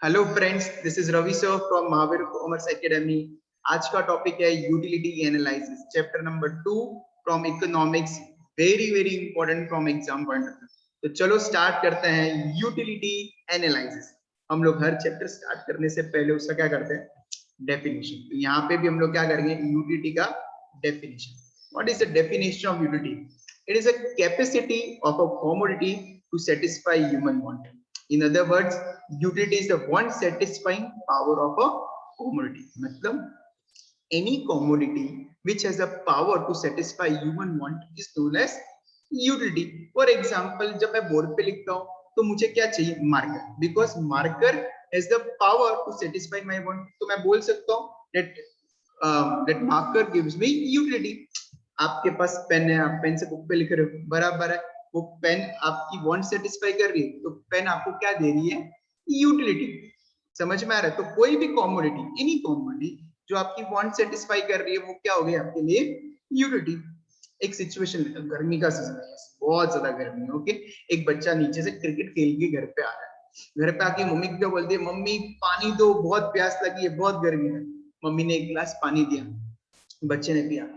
Hello friends, this is Ravi sir from Mahavir commerce academy. आज का topic है utility analysis, chapter number 2 from economics. Very very important from exam point of view. तो चलो start करते हैं utility analysis. हम लोग हर चैप्टर स्टार्ट करने से पहले उसका क्या करते हैं, डेफिनेशन। तो यहाँ पे भी हम लोग क्या करेंगे, यूटिलिटी का definition. What is the definition of utility? It is a capacity of a commodity to satisfy human want. In other words, utility is the one satisfying power of a commodity. मतलब any commodity which has a power to satisfy human want is known as utility. For example, जब मैं board पे लिखता हूँ तो मुझे क्या चाहिए, marker, because marker has the power to satisfy my want. तो मैं बोल सकता हूँ that marker gives me utility. आपके पास पेन है, आप पेन से बुक पे लिख रहे हो, बराबर है। वो पेन आपकी वांट सेटिस्फाई कर रही है, तो पेन आपको क्या दे रही है, यूटिलिटी। समझ में आ रहा है? तो कोई भी कॉमोडिटी, एनी कॉमोडिटी जो आपकी वांट सेटिस्फाई कर रही है, वो क्या हो गई आपके लिए, यूटिलिटी। एक सिचुएशन, गर्मी का सीजन है, बहुत ज्यादा गर्मी है, ओके। एक बच्चा नीचे से क्रिकेट खेल के घर पे आ रहा है। घर पे आके मम्मी को क्या बोलती है, मम्मी पानी दो, बहुत प्यास लगी है, बहुत गर्मी है। मम्मी ने एक गिलास पानी दिया, बच्चे ने पिया,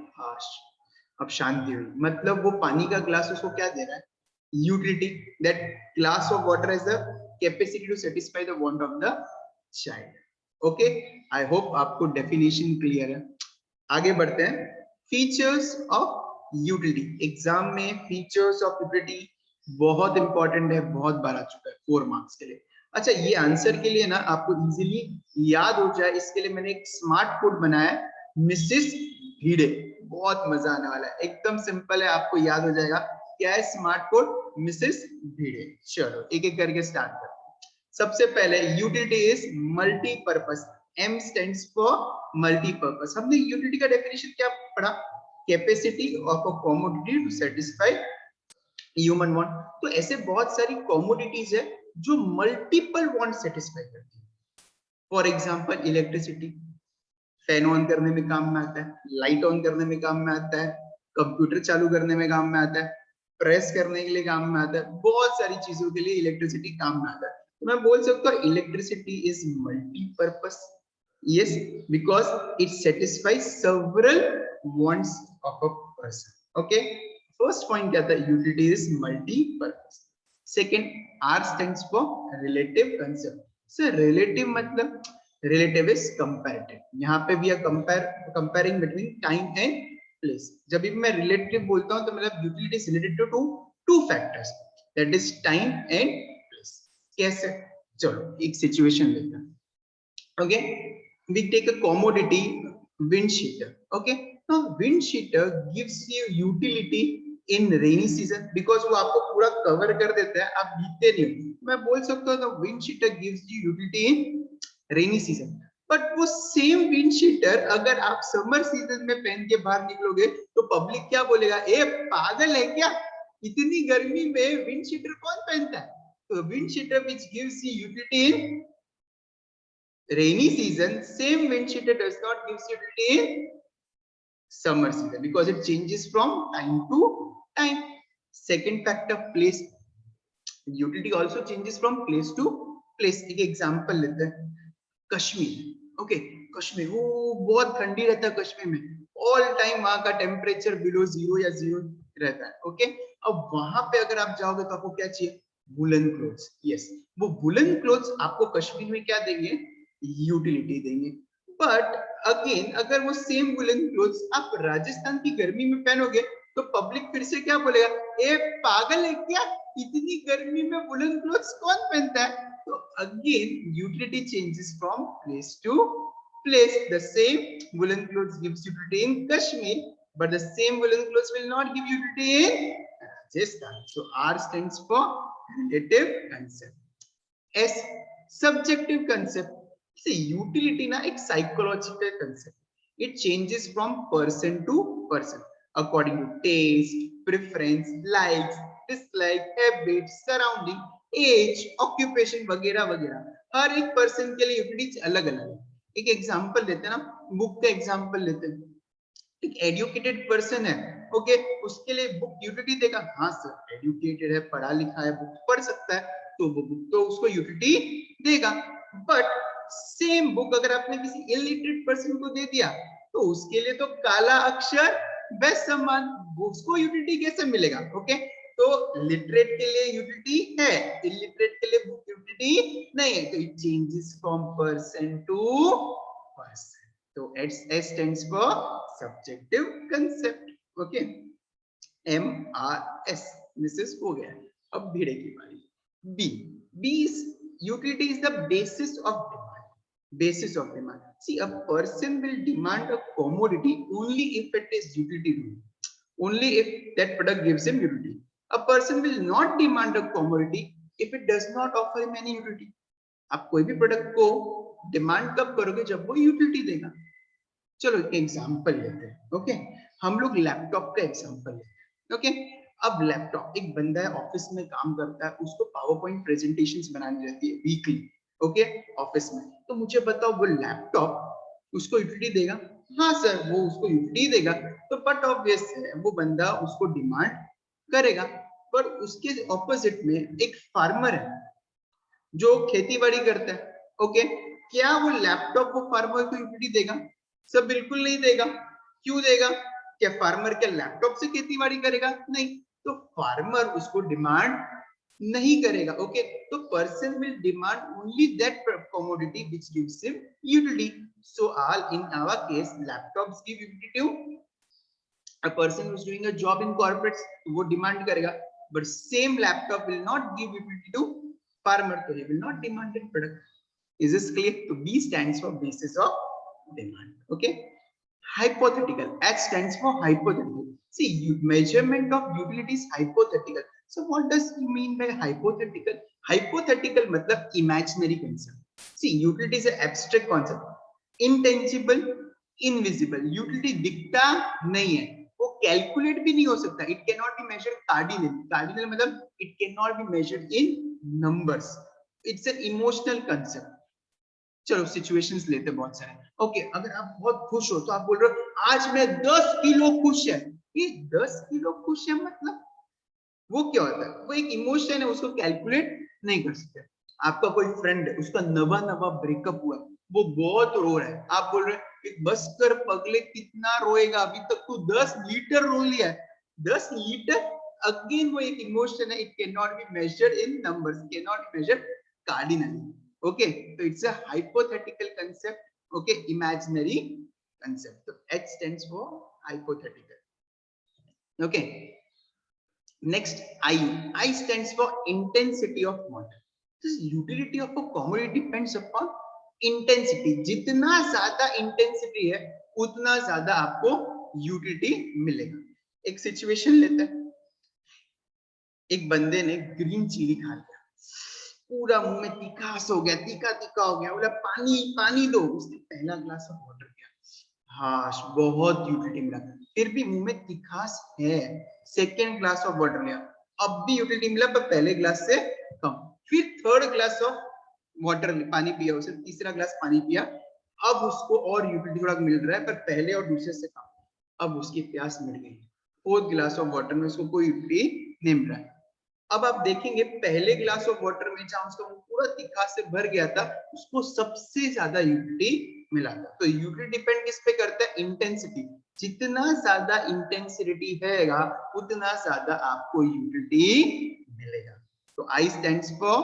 अब शांति हुई। मतलब वो पानी का ग्लास उसको क्या दे रहा है, utility. That glass of water is the capacity to satisfy the want of the child. Okay, I hope आपको डेफिनेशन क्लियर है। आगे बढ़ते हैं, फीचर्स ऑफ यूटिलिटी। एग्जाम में फीचर्स ऑफ यूटिलिटी बहुत इंपॉर्टेंट है, बहुत बार आ चुका है 4 मार्क्स के लिए। अच्छा, ये आंसर के लिए ना आपको इजीली याद हो जाए, इसके लिए मैंने एक स्मार्ट कोड बनाया है, मिसेस भिड़े। बहुत मजा आने वाला है, एकदम सिंपल है, आपको याद हो जाएगा। क्या है स्मार्ट कोड? मिसेस भिड़े। चलो एक एक करके स्टार्ट करते हैं। सबसे पहले utility is multipurpose. M stands for multi-purpose। हमने यूटिलिटी का डेफिनेशन क्या पढ़ा, capacity of a commodity to satisfy human want. तो ऐसे बहुत सारी कमोडिटीज है जो मल्टीपल वांट सेटिस्फाई करती है। For example electricity, fan on करने में काम में आता है, लाइट ऑन करने में काम में आता है, कंप्यूटर चालू करने में काम में आता है, प्रेस करने के लिए काम में आता है, बहुत सारी चीजों के लिए इलेक्ट्रिसिटी काम में आता है। तो मैं बोल सकता हूँ electricity is multipurpose. yes, because it satisfies several wants of a person. Okay, first point क्या था, utility is multi-purpose. Second, R stands for relative concept. So relative मतलब relative is comparative. यहाँ पे भी comparing between time and place. जब भी मैं relative बोलता हूँ तो मतलब utility is related to two factors, that is time and place. कैसे? चलो एक situation लेते हैं। Okay, we take a commodity, wind cheater. Okay, now wind cheater gives you utility in rainy season because वो आपको पूरा कवर कर देता है, आप भीगते नहीं हो। मैं बोल सकता हूँ wind cheater gives you utility in rainy season। But वो सेम विंड शीटर अगर आप समर सीजन में पहन के बाहर निकलोगे तो पब्लिक क्या बोलेगा, ए पागल है क्या, इतनी गर्मी में विंड शीटर कौन पहनता है? तो wind cheater which gives you utility in rainy season, same wind cheater does not give utility in summer season because it changes from time to time. Second factor, place. Utility also changes from place to place. एक example लेते हैं, Kashmir. Okay, Kashmir वो बहुत ठंडी रहता है, कश्मीर में all time वहां का टेम्परेचर बिलो 0 या 0 रहता है। ओके, अब वहां पे अगर आप जाओगे तो आपको क्या चाहिए, वुलन क्लोथ्स। यस, वो वुलन क्लोथ्स आपको कश्मीर में क्या देंगे, यूटिलिटी देंगे। बट अगेन अगर वो सेम वुलन क्लोथ्स आप राजस्थान की गर्मी में पहनोगे तो पब्लिक फिर से क्या बोलेगा, ए पागल है क्या, इतनी गर्मी में वुलन क्लोथ्स कौन पहनता है? So again, utility changes from place to place. The same woolen clothes gives utility in Kashmir, but the same woolen clothes will not give utility in Rajasthan. So R stands for relative concept. S, subjective concept. See, utility na एक psychological concept. It changes from person to person according to taste, preference, likes, dislike, habits, surrounding, age, occupation वगैरह वगैरह। हर एक person के लिए utility अलग अलग है। एक एग्जांपल लेते हैं ना, बुक का एग्जांपल लेते हैं। एक एजुकेटेड पर्सन है, ओके, उसके लिए बुक यूटिलिटी देगा, हाँ सर एजुकेटेड है, पढ़ा लिखा है, बुक पढ़ सकता है, तो वो बुक तो उसको यूटिलिटी देगा। बट सेम बुक अगर आपने किसी इलिटरेट पर्सन को दे दिया तो उसके लिए तो काला अक्षर बेस्ट सम्मान, उसको यूटिलिटी कैसे मिलेगा? ओके, तो लिटरेट के लिए यूटिलिटी है, इलिटरेट के लिए बुक यूटिलिटी नहीं है, तो it changes from person to person. तो S stands for subjective concept. Okay, MRS Mrs हो गया। अब भिड़े की बारी। B, B is utility is the basis of demand. Basis of demand. See, a person will demand a commodity only if it is utility to him. Only if that product gives him utility. A person will not demand a commodity if it does not offer him any utility. आप कोई भी product को demand कब करोगे? जब वो utility देगा। चलो एक एग्जांपल लेते हैं। ओके, हम लोग लैपटॉप का एग्जांपल लेते हैं। ओके, अब लैपटॉप, एक बंदा है ऑफिस में काम करता है, उसको पावर पॉइंट प्रेजेंटेशंस बनानी रहती है वीकली। ओके, ऑफिस में, तो मुझे बताओ वो लैपटॉप उसको यूटिलिटी देगा? हाँ सर, वो उसको यूटिलिटी देगा। तो बट ऑब्वियस है वो बंदा उसको डिमांड करेगा। पर उसके ऑपोजिट में एक फार्मर है जो खेती बाड़ी करता है। ओके, क्या वो लैपटॉप को फार्मर को यूटिलिटी देगा? सब बिल्कुल नहीं देगा। क्यों देगा? क्या फार्मर क्या लैपटॉप से खेती बाड़ी करेगा? नहीं, तो फार्मर उसको डिमांड नहीं करेगा। ओके, तो person will demand only that commodity which gives him utility. So all in our case laptops give utility to a person who is doing a job in corporates, वो demand करेगा। but same laptop will not give utility to farmer, so he will not demand that product. Is this clear? So B stands for basis of demand. Okay, hypothetical. H stands for hypothetical. See, measurement of utility is hypothetical. So what does you mean by hypothetical? Hypothetical मतलब imaginary concept. See, utility is an abstract concept, intangible, invisible. Utility दिखता नहीं है, वो calculate भी नहीं हो सकता। It can not be measured cardinally. Cardinal मतलब it can not be measured in numbers. It's an emotional concept. चलो सिचुएशंस लेते हैं बहुत सारे। ओके, अगर आप बहुत खुश हो तो आप बोल रहे हो आज मैं 10 किलो खुश है। ये 10 किलो खुश है मतलब वो क्या होता है? वो एक इमोशन है, उसको कैलकुलेट नहीं कर सकते। आपका कोई फ्रेंड है, उसका नवा नवा ब्रेकअप हुआ, वो बहुत रो रहा है, आप बोल रहे हैं बस कर पगले, कितना रोएगा, अभी तक तू 10 लीटर रो लिया है। 10 लीटर, अगेन वो एक इमोशन है, it can not be measured in numbers, can not be measured cardinally. Okay, तो it's a hypothetical concept, okay, imaginary concept. तो H stands for hypothetical. Okay, next I stands for intensity of water. This utility of a commodity depends upon intensity. जितना ज्यादा intensity है उतना ज्यादा आपको utility मिलेगा। एक सिचुएशन लेते हैं। एक बंदे ने ग्रीन चिली खा लिया, पूरा मुंह में तिखास हो गया, तीखा तीखा हो गया, बोला पानी पानी दो। उसने पहला ग्लास ऑफ वाटर किया, हाँ बहुत यूटिलिटी मिला। फिर भी मुंह में तिखास है, सेकेंड ग्लास ऑफ वाटर लिया, अब भी यूटिलिटी मिला पर पहले ग्लास से कम। फिर थर्ड ग्लास ऑफ वाटर पानी पिया, उसे तीसरा ग्लास पानी पिया, अब उसको और यूटिलिटी थोड़ा मिल रहा है पर पहले और दूसरे से कम। अब उसकी प्यास मिट गई, फोर्थ ग्लास ऑफ वाटर में उसको कोई यूटिलिटी नहीं मिल रहा है। अब आप देखेंगे पहले ग्लास ऑफ वाटर में जहां उसका पूरा तीखा से भर गया था, उसको सबसे ज्यादा यूटिलिटी मिला था। तो यूटिलिटी डिपेंड किस पे करता है? इंटेंसिटी। जितना ज्यादा इंटेंसिटी रहेगा उतना ज्यादा आपको यूटिलिटी मिलेगा। तो I stands for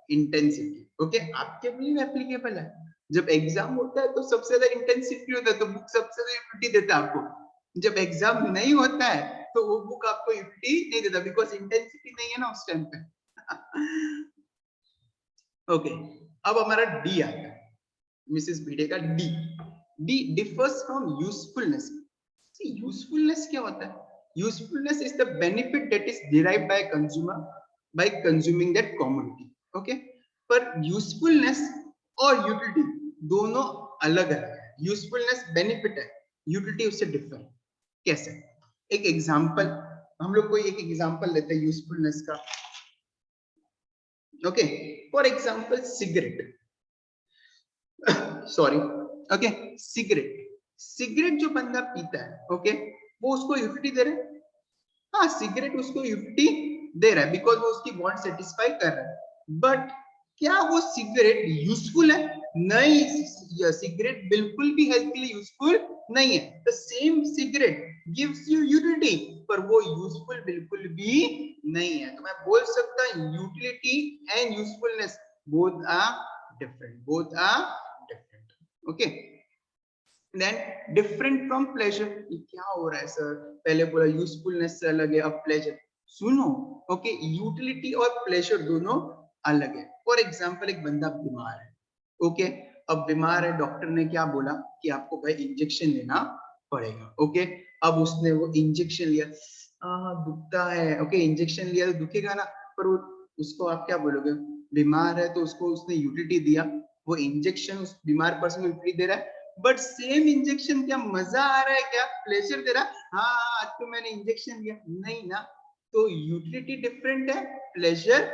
intensity. Okay, आपके लिए एप्लीकेबल है। जब एग्जाम होता है तो सबसे ज्यादा इंटेंसिटी होता है, तो बुक सबसे ज्यादा यूटिलिटी देता है आपको। जब एग्जाम नहीं होता है तो वो बुक आपको यूटिलिटी नहीं देता, बिकॉज इंटेंसिटी नहीं है ना उस टाइम पे। ओके, अब हमारा डी आता है, मिसेस भिड़े का D. D differs from usefulness. Usefulness क्या होता है? Usefulness is the benefit that is derived by consumer bye consuming that commodity. Okay, पर यूजफुलनेस और यूटिलिटी दोनों अलग अलग है। यूजफुलनेस बेनिफिट है, यूटिलिटी उससे डिफर। कैसे? एक एग्जांपल, हम लोग कोई एक एग्जांपल लेते हैं यूजफुलनेस का। Okay, for example cigarette, sorry, okay, cigarette जो बंदा पीता है, ओके, वो उसको यूटिलिटी दे रहा है। हाँ, सिगरेट उसको यूटिलिटी दे रहा है बिकॉज वो उसकी वांट सेटिस्फाई कर रहा है। बट क्या वो सिगरेट यूजफुल है? नहीं, सिगरेट बिल्कुल भी हेल्थ के लिए यूजफुल नहीं है। The same cigarette gives you utility, पर वो यूजफुल बिल्कुल भी नहीं है। तो मैं बोल सकता हूँ utility and usefulness both are different, both are different. Okay, then different from pleasure. क्या हो रहा है सर? पहले बोला यूजफुलनेस से अलग है, अब प्लेजर। सुनो, ओके, यूटिलिटी और प्लेजर दोनों अलग है। फॉर एग्जांपल, एक बंदा बीमार है, ओके, अब बीमार है, डॉक्टर ने क्या बोला कि आपको भाई इंजेक्शन लेना पड़ेगा। ओके, अब उसने वो इंजेक्शन लिया, दुखता है, ओके, इंजेक्शन लिया तो दुखेगा ना, पर उसको आप क्या बोलोगे? बीमार है तो उसको उसने यूटिलिटी दिया, वो इंजेक्शन उस बीमार पर्सन को यूटिलिटी दे रहा है। बट सेम इंजेक्शन, क्या मजा आ रहा है? क्या प्लेजर दे रहा है? हाँ, आज तो मैंने इंजेक्शन लिया, नहीं ना। तो यूटिलिटी डिफरेंट है, प्लेजर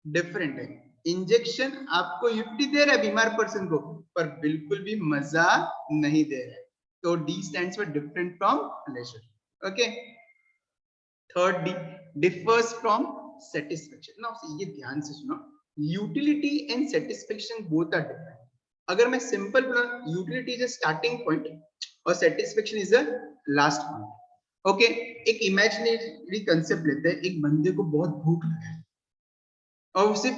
डिफरेंट है। इंजेक्शन आपको यूटिलिटी दे रहा है बीमार पर्सन को, पर बिल्कुल भी मजा नहीं दे रहा है। तो D stands for different from pleasure. Okay, third D, differs from satisfaction. Now ये ध्यान से सुनो, utility and satisfaction both are different. अगर मैं सिंपल बोला, utility is a starting point और satisfaction is a last point. Okay, एक imaginary concept लेते हैं। एक बंदे को बहुत भूख लगा है और उसे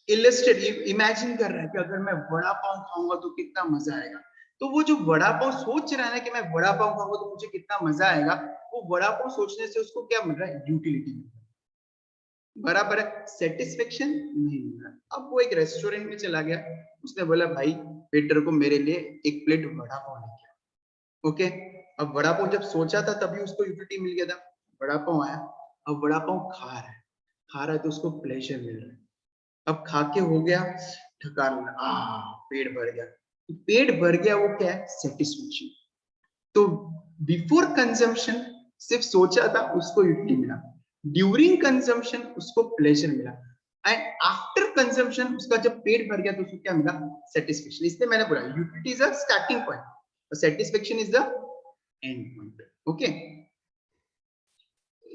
इलस्ट्रेट इमेजिन कर रहा है कि अगर मैं वड़ा पाव खाऊंगा तो कितना मजा आएगा। तो वो जो वड़ा पाव सोच रहा है ना कि मैं वड़ा पाव खाऊंगा तो मुझे कितना मजा आएगा, वो वड़ा पाव सोचने से उसको क्या मिल रहा है? यूटिलिटी मिल रहा है, बराबर है। सेटिस्फेक्शन नहीं मिल रहा। अब वो एक रेस्टोरेंट में चला गया, उसने बोला भाई वेटर को मेरे लिए एक प्लेट वड़ा पाव लेके आओ। ओके, अब वड़ा पाव जब सोचा था तभी उसको यूटिलिटी मिल गया था। वड़ा पाव आया, अब वड़ा पाव खा रहा है तो उसको प्लेजर मिल रहा है। अब खा के हो गया, थकान, पेट भर गया। पेट भर गया, वो क्या है? सेटिस्फेक्शन। तो बिफोर कंजम्पशन सिर्फ सोचा था, उसको यूटिलिटी मिला। ड्यूरिंग कंजम्पशन उसको प्लेजर मिला, एंड आफ्टर कंजम्पशन उसका जब पेट भर गया तो उसको क्या मिला? सेटिस्फेक्शन। इसलिए मैंने बोला utility is a starting point और satisfaction is the end point. Okay,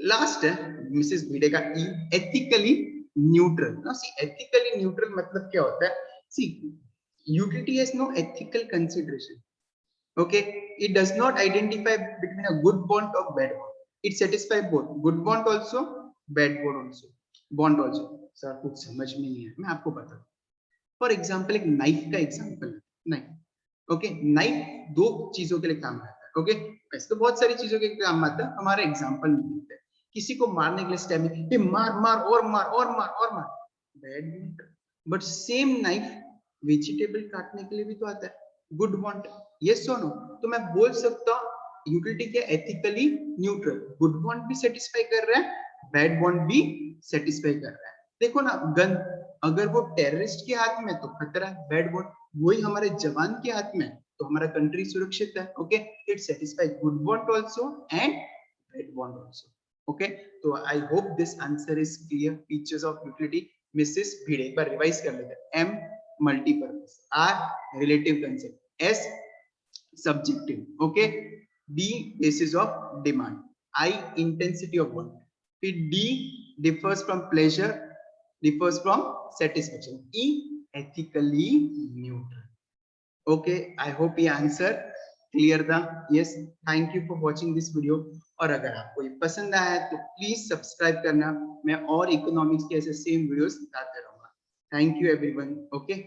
last है मिसेस भिडे का E, ethically neutral. Now see, ethically neutral मतलब क्या होता है? See, utility has no ethical consideration. Okay, it does not identify between a good bond or bad bond. It satisfies both good bond also, bad bond also, bond also. Sir कुछ समझ में नहीं है, मैं आपको बताता हूँ। फॉर एग्जाम्पल, एक नाइफ का एग्जाम्पल, नाइफ। ओके, नाइफ दो चीजों के लिए काम आता है। ओके, वैसे तो बहुत सारी चीजों के लिए काम आता है, हमारे एग्जाम्पल में देखते हैं। किसी को मारने के लिए स्टैबिंग, ये मार मार और मार और मार और मार, bad bond. But same knife vegetable काटने के लिए भी तो आता है, गुड बॉन्ड। यस और नो? तो मैं बोल सकता हूँ यूटिलिटी क्या? Ethically neutral. गुड बॉन्ड भी सेटिस्फाई कर रहा है, बैड बॉन्ड भी सेटिस्फाई कर रहा है। देखो ना, गन अगर वो टेररिस्ट के हाथ में तो खतरा है, बैड बॉन्ड। वही हमारे जवान के हाथ में तो हमारा कंट्री सुरक्षित है। Okay, it satisfy good bond also and bad bond also. Okay, तो I hope this answer is clear. Features of utility, Mrs Bhide, एक बार रिवाइज कर लेते हैं। M multipurpose, R relative concept, S subjective, okay, D basis of demand, I intensity of want, फिर D differs from pleasure, differs from satisfaction, E ethically neutral. Okay, I hope ये answer clear था। Yes, thank you for watching this video. और अगर आपको ये पसंद आया है तो प्लीज सब्सक्राइब करना, मैं और इकोनॉमिक्स के ऐसे सेम वीडियोस लाते रहूंगा। Thank you everyone. ओके।